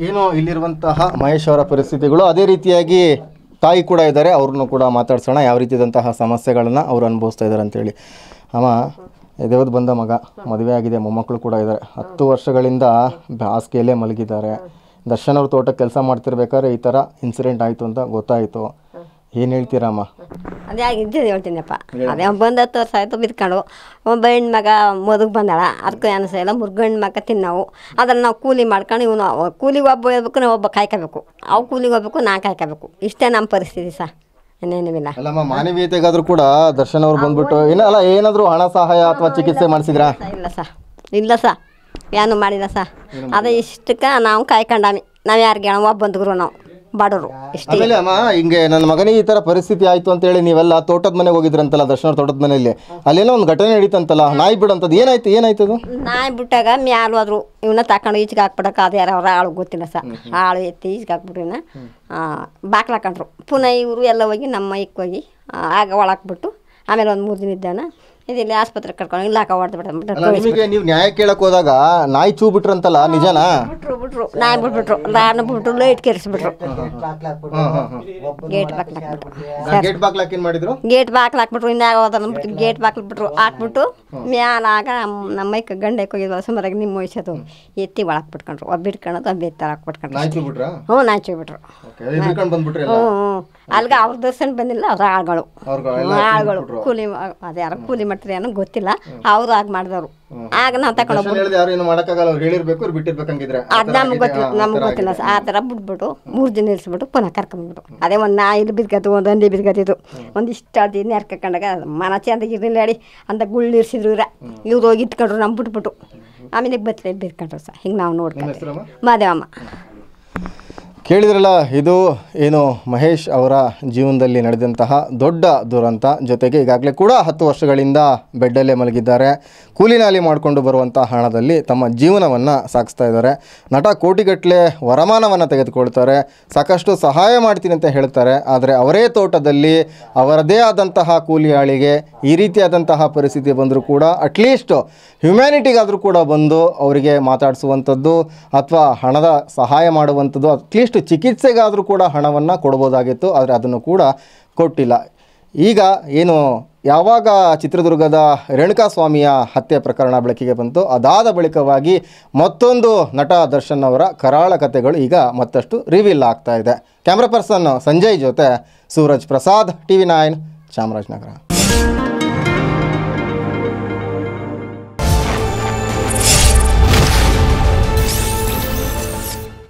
ಏನು ಇಲ್ಲಿರುವಂತಹ ಮಹೇಶ್ ಅವರ ಪರಿಸ್ಥಿತಿಗಳು ಅದೇ ರೀತಿಯಾಗಿ ತಾಯಿ ಕೂಡ ಇದ್ದಾರೆ, ಅವ್ರನ್ನೂ ಕೂಡ ಮಾತಾಡ್ಸೋಣ ಯಾವ ರೀತಿಯಾದಂತಹ ಸಮಸ್ಯೆಗಳನ್ನು ಅವರು ಅನುಭವಿಸ್ತಾ ಇದ್ದಾರೆ ಅಂತೇಳಿ. ಅಮ್ಮ ದೇವದ ಬಂದ ಮಗ, ಮದುವೆ ಆಗಿದೆ, ಮೊಮ್ಮಕ್ಕಳು ಕೂಡ ಇದ್ದಾರೆ, 10 ವರ್ಷಗಳಿಂದ ಹಾಸಿಗೆಯಲ್ಲೇ ಮಲಗಿದ್ದಾರೆ. ದರ್ಶನ್ ಅವ್ರ ತೋಟಕ್ಕೆ ಕೆಲಸ ಮಾಡ್ತಿರ್ಬೇಕಾದ್ರೆ ಈ ಥರ ಇನ್ಸಿಡೆಂಟ್ ಆಯಿತು ಅಂತ ಗೊತ್ತಾಯಿತು. ಏನು ಹೇಳ್ತೀರಮ್ಮ? ಅದೇ ಇದ್ದಿದ್ದು ಹೇಳ್ತೀನಪ್ಪ. ಅದೇ ಬಂದು 10 ವರ್ಷ ಆಯಿತು ಬಿದ್ಕೊಂಡು. ಒಬ್ಬ ಹೆಣ್ಮಗ ಮದುವೆ ಬಂದಾಳ, ಅದಕ್ಕೂ ಅನಿಸ ಇಲ್ಲ. ಮುರ್ಗಣ್ಣ ಮಗ ತಿನ್ನವು ಅದನ್ನು ನಾವು ಕೂಲಿ ಮಾಡ್ಕೊಂಡು ಇವನು ಕೂಲಿಗೆ ಒಬ್ಬ ಹೇಳ್ಬೇಕು, ನಾವು ಒಬ್ಬ ಕಾಯ್ಕೋಬೇಕು. ಅವು ಕೂಲಿಗೆ ಹೋಗ್ಬೇಕು, ನಾ ಕಾಯ್ಕೋಬೇಕು. ಇಷ್ಟೇ ನಮ್ಮ ಪರಿಸ್ಥಿತಿ ಸಹ, ಇನ್ನೇನೂ ಇಲ್ಲ. ಅಲ್ಲಮ್ಮ, ಮಾನವೀಯತೆಗಾದರೂ ಕೂಡ ದರ್ಶನ್ ಅವ್ರು ಬಂದ್ಬಿಟ್ಟು ಏನಾದರೂ ಹಣ ಸಹಾಯ ಅಥವಾ ಚಿಕಿತ್ಸೆ ಮಾಡಿಸಿದ್ರಾ? ಇಲ್ಲ ಸಹ ಏನು ಮಾಡಿಲ್ಲ ಸಹ. ಅದೇ ಇಷ್ಟಕ್ಕೆ ನಾವು ಕಾಯ್ಕೊಂಡಾಮಿ. ನಾವು ಯಾರಿಗೆ ಒಬ್ಬ ಬಂದ್ರು ನಾವು ಬಾಡೋರು ಇಷ್ಟೇ. ಆಮೇಲೆ ಅಮ್ಮ, ಹಿಂಗೆ ನನ್ನ ಮಗನಿಗೆ ಈ ಥರ ಪರಿಸ್ಥಿತಿ ಆಯಿತು ಅಂತೇಳಿ ನೀವೆಲ್ಲ ತೋಟದ ಮನೆಗೆ ಹೋಗಿದ್ರಂತಲ್ಲ, ದರ್ಶನ್ ಅವ್ರ ತೋಟದ ಮನೆಯಲ್ಲಿ ಅಲ್ಲೇನೋ ಒಂದು ಘಟನೆ ನಡೀತಂತಲ್ಲ, ನಾಯಿ ಬಿಡಂಥದ್ದು ಏನಾಯ್ತು ಅದು? ನಾಯಿ ಬಿಟ್ಟಾಗ ಮ್ಯಾಲು ಆದ್ರು ಇವನ್ನ ತಕೊಂಡು ಈಚೆಗೆ ಹಾಕ್ಬಿಡಕ್ಕೆ ಅದು ಯಾರು ಅವ್ರ ಆಳು ಗೊತ್ತಿಲ್ಲ ಸರ್. ಆಳು ಎತ್ತಿ ಈಚೆಗೆ ಹಾಕ್ಬಿಟ್ರು, ಬಾಕ್ಲು ಹಾಕೊಂಡ್ರು. ಪುನಃ ಇವರು ಎಲ್ಲ ಹೋಗಿ ನಮ್ಮ ಮೈಕ್ ಹೋಗಿ ಆಗ ಒಳಾಕ್ಬಿಟ್ಟು ಆಮೇಲೆ ಒಂದು 3 ದಿನ ಇದ್ದಾನ ಇಲ್ಲಿ ಆಸ್ಪತ್ರೆ ಕರ್ಕೊಂಡು ಇಲ್ಲ ನಿಮಗೆ ನೀವು ನ್ಯಾಯ ಕೇಳಕ್ ಹೋದಾಗ ನಾಯಿ ಚೂ ಬಿಟ್ರಂತಲ್ಲ, ನಿಜನಾ? ಬಿಟ್ರು ನಾಯಿ ಬಿಟ್ಬಿಟ್ರು, ನಾನು ಬಿಟ್ರು, ಲೈಟ್ ಕೆರೆಸ್ಬಿಟ್ರು, ಗೇಟ್ ಬಾಕ್ಲಾಕ್ಬಿಟ್ರು, ಗೇಟ್ ಬಾಕ್ಲು ಹಾಕ್ಬಿಟ್ರು. ಇನ್ನಾಗ ಹೋದ ಗೇಟ್ ಬಾಕ್ಲು ಬಿಟ್ರು, ಹಾಕ್ಬಿಟ್ಟು ಮ್ಯಾಲಾಗ ನಮ್ಮ ಮೈಕ್ ಗಂಡಕ್ಕೆ ಹೋಗಿದ್ವ ಸುಮಾರಾಗಿ ನಿಮ್ಮ ವಯಸ್ಸದು ಎತ್ತಿ ಒಳಗೆ ಬಿಟ್ಕೊಂಡ್ರು. ಒಬ್ಬ ಬಿಟ್ಕೊಳೋದು ಒಬ್ಬ ಎತ್ತರ ಹಾಕ್ಬಿಟ್ಕೊಂಡ್ರು. ಹ್ಞೂ ನಾಚಿ ಬಿಟ್ರು. ಅಲ್ಗ ಅವ್ರ ದರ್ಶನ ಬಂದಿಲ್ಲ, ಅವ್ರ ಆಳುಗಳು ಕೂಲಿ ಅದು ಯಾರು ಕೂಲಿ ಮಾಡ್ತಾರೆ ಏನೋ ಗೊತ್ತಿಲ್ಲ, ಅವರು ಆಗ ಮಾಡಿದವರು. ಆಗ ನಾವು ತಗೊಂಡು ಅದು ನಮ್ಗೆ ಗೊತ್ತಿಲ್ಲ ಆ ಥರ ಬಿಟ್ಬಿಟ್ಟು 3 ದಿನ ಇರಿಸ್ಬಿಟ್ಟು ಪುನಃ ಕರ್ಕೊಂಡ್ಬಿಟ್ಟು. ಅದೇ ಒಂದು ನಾಯಿ ಇಲ್ಲಿ ಬಿದ್ಕತ್ತು, ಒಂದು ಹಂದಿ ಬಿದ್ಕತ್ತಿದ್ದು, ಒಂದಿಷ್ಟು ಅದು ನೆರ್ಕೊಂಡಾಗ ಮನ ಚೆಂದಾಗಿರಲಿಲ್ಲ ಹೇಳಿ ಅಂತ ಗುಳ್ಳು ಇರಿಸಿದ್ರು ಇವ್ರು ಹೋಗಿ ಇಟ್ಕೊಂಡ್ರು. ನಮ್ಮ ಬಿಟ್ಬಿಟ್ಟು ಆಮೇಲೆ ಬತ್ತಲೆ ಬಿದ್ಕೊಂಡ್ರು ಸಹ. ಹಿಂಗೆ ನಾವು ನೋಡ್ಕೊಂಡು ಮಾದೇವಮ್ಮ. ಕೇಳಿದ್ರಲ್ಲ, ಇದು ಏನು ಮಹೇಶ್ ಅವರ ಜೀವನದಲ್ಲಿ ನಡೆದಂತಹ ದೊಡ್ಡ ದುರಂತ. ಜೊತೆಗೆ ಈಗಾಗಲೇ ಕೂಡ 10 ವರ್ಷಗಳಿಂದ ಬೆಡ್ಡಲ್ಲೇ ಮಲಗಿದ್ದಾರೆ. ಕೂಲಿನಾಲಿ ಮಾಡಿಕೊಂಡು ಬರುವಂಥ ಹಣದಲ್ಲಿ ತಮ್ಮ ಜೀವನವನ್ನು ಸಾಗಿಸ್ತಾ ಇದ್ದಾರೆ. ನಟ ಕೋಟಿಗಟ್ಟಲೆ ವರಮಾನವನ್ನು ತೆಗೆದುಕೊಳ್ತಾರೆ, ಸಾಕಷ್ಟು ಸಹಾಯ ಮಾಡ್ತೀನಿ ಅಂತ ಹೇಳ್ತಾರೆ. ಆದರೆ ಅವರೇ ತೋಟದಲ್ಲಿ ಅವರದೇ ಆದಂತಹ ಕೂಲಿ ಆಳಿಗೆ ಈ ರೀತಿಯಾದಂತಹ ಪರಿಸ್ಥಿತಿ ಬಂದರೂ ಕೂಡ ಅಟ್ಲೀಸ್ಟ್ ಹ್ಯುಮ್ಯಾನಿಟಿಗಾದರೂ ಕೂಡ ಬಂದು ಅವರಿಗೆ ಮಾತಾಡಿಸುವಂಥದ್ದು ಅಥವಾ ಹಣದ ಸಹಾಯ ಮಾಡುವಂಥದ್ದು, ಅಟ್ಲೀಸ್ಟ್ ಚಿಕಿತ್ಸೆಗಾದರೂ ಕೂಡ ಹಣವನ್ನು ಕೊಡ್ಬೋದಾಗಿತ್ತು. ಆದರೆ ಅದನ್ನು ಕೂಡ ಕೊಟ್ಟಿಲ್ಲ. ಈಗ ಏನು ಯಾವಾಗ ಚಿತ್ರದುರ್ಗದ ರೇಣುಕಾಸ್ವಾಮಿಯ ಹತ್ಯೆ ಪ್ರಕರಣ ಬೆಳಕಿಗೆ ಬಂತು, ಅದಾದ ಬಳಿಕವಾಗಿ ಮತ್ತೊಂದು ನಟ ದರ್ಶನ್ ಅವರ ಕರಾಳ ಕಥೆಗಳು ಈಗ ಮತ್ತಷ್ಟು ರಿವೀಲ್ ಆಗ್ತಾ ಇದೆ. ಕ್ಯಾಮ್ರಾ ಪರ್ಸನ್ ಸಂಜಯ್ ಜೊತೆ ಸೂರಜ್ ಪ್ರಸಾದ್, TV9 ಚಾಮರಾಜನಗರ.